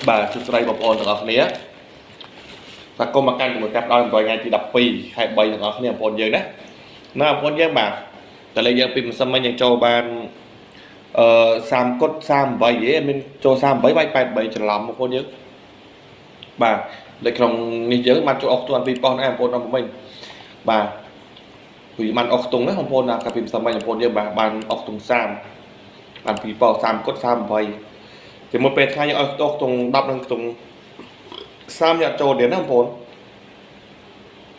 បាទសួស្តីបងប្អូនទាំងអស់គ្នាតែគុំមកកាន់ជាមួយកាប់ដល់ថ្ងៃទី12ខែ3ទាំងអស់គ្នាបងប្អូនយើងណាបងប្អូនយើងបាទតើលេខយើងពីម្សិលមិញយើងចូលបាន30 គុត 38 ឯងមានចូល38បាយ83ច្រឡំបងប្អូនយើងបាទនៅក្នុងនេះយើងបានចូលអុកទួនពីប៉ុស្តិ៍ណាបងប្អូនដល់មិញបាទពីបានអុកខ្ទង់ណាបងប្អូនណាកាលពីម្សិលមិញបងប្អូនយើងបាទបានអុកខ្ទង់30បានពីប៉ុស្តិ៍30 គុត 38ជាមួយពេលថ្ងៃយើងអុកខ្ទង់10និងខ្ទង់30យកចូលទៀតណាបងប្អូន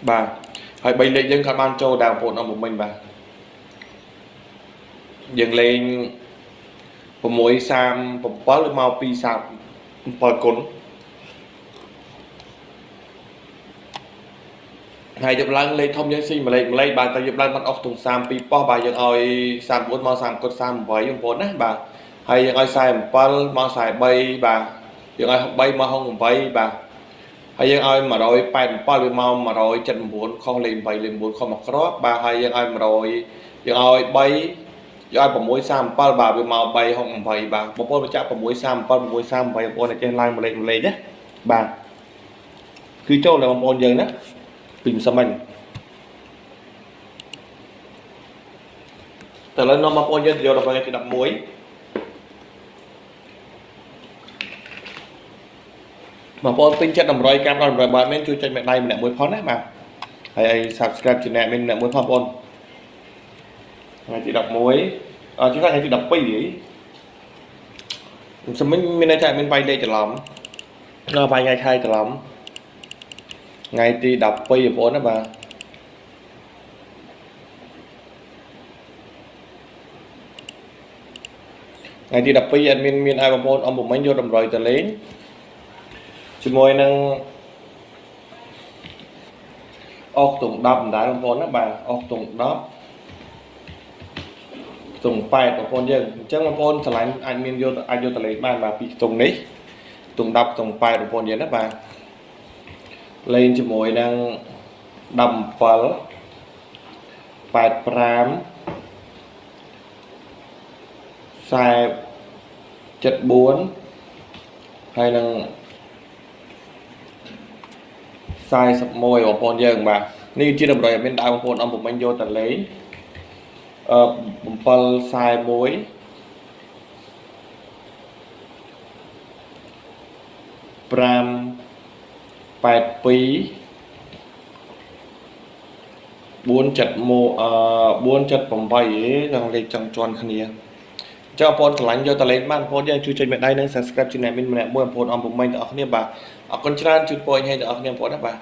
បាទហើយ3លេខយើងក៏បានចូលដែរបងប្អូនអមមិញបាទយើងលេង637មក237គុណហើយយកឡើងលេខធំយើងស៊ីម្លេខបាទតែយកឡើងបានអស់ទុំ32ប៉ុស្តិ៍បាទយើងឲ្យ34មក30គុណ38បងប្អូនណាបាទហើយយើងឲ្យ47មក43បាទយើងឲ្យ3មក68បាទហើយយើងឲ្យ187វាមក179ខុសលេខ8លេខ9ខុសមកគ្រាប់បាទហើយយើងឲ្យ100យើងឲ្យ3យកឲ្យ637បាទវាមក368បាទបងប្អូនបញ្ជាក់637បងប្អូនចេះឡើងម្លេចណាបាទគឺចូលដល់បងប្អូនយើងណាពីម្សិលមិញតែឥឡូវនាំបងប្អូនយើងទៅយកដល់ថ្ងៃទី11បងប្អូនពេញចិត្តតម្រុយកាប់ដល់100បាតមានជួយចុចមេដៃម្នាក់មួយផងណាបាទហើយ subscribe ជាអ្នកមានម្នាក់មួយផងបងប្អូនថ្ងៃទី11ជាថ្ងៃទី12ខ្ញុំមិញមានន័យថាមានបាយលេខច្រឡំដល់បាយថ្ងៃខែច្រឡំថ្ងៃទី12បងប្អូនណាបាទថ្ងៃទី12អត់មានឲ្យបងប្អូនអមមិញយកតម្រុយទៅលេងជាមួយនឹងអុកទុំ10បណ្ដាបងប្អូនណាបាទអុកទុំ10ខ្ទង់8បងប្អូនយើងអញ្ចឹងបងប្អូនឆ្លាញ់អាចមានយកទៅលេងបានបាទពីខ្ទង់នេះខ្ទង់10ខ្ទង់8បងប្អូនយើងណាបាទលេងជាមួយនឹង17 85 74ហើយនឹង41បងប្អូនយើងបាទនេះជាតម្រុយអត់មានដើមបងប្អូនអមមិញយកទៅលេង741 582 478ហ្នឹងលេខចង់ជន់គ្នាចុះបងប្អូនឆ្លាញ់យកតលេងបានបងប្អូនយើងជួយចុចមេដៃនិង subscribe ជាអ្នកមានម្នាក់មួយបងប្អូនអមមិញទាំងអស់គ្នាបាទអរគុណច្រើនជួយពរឲ្យទាំងអស់គ្នាបងប្អូនណាបាទ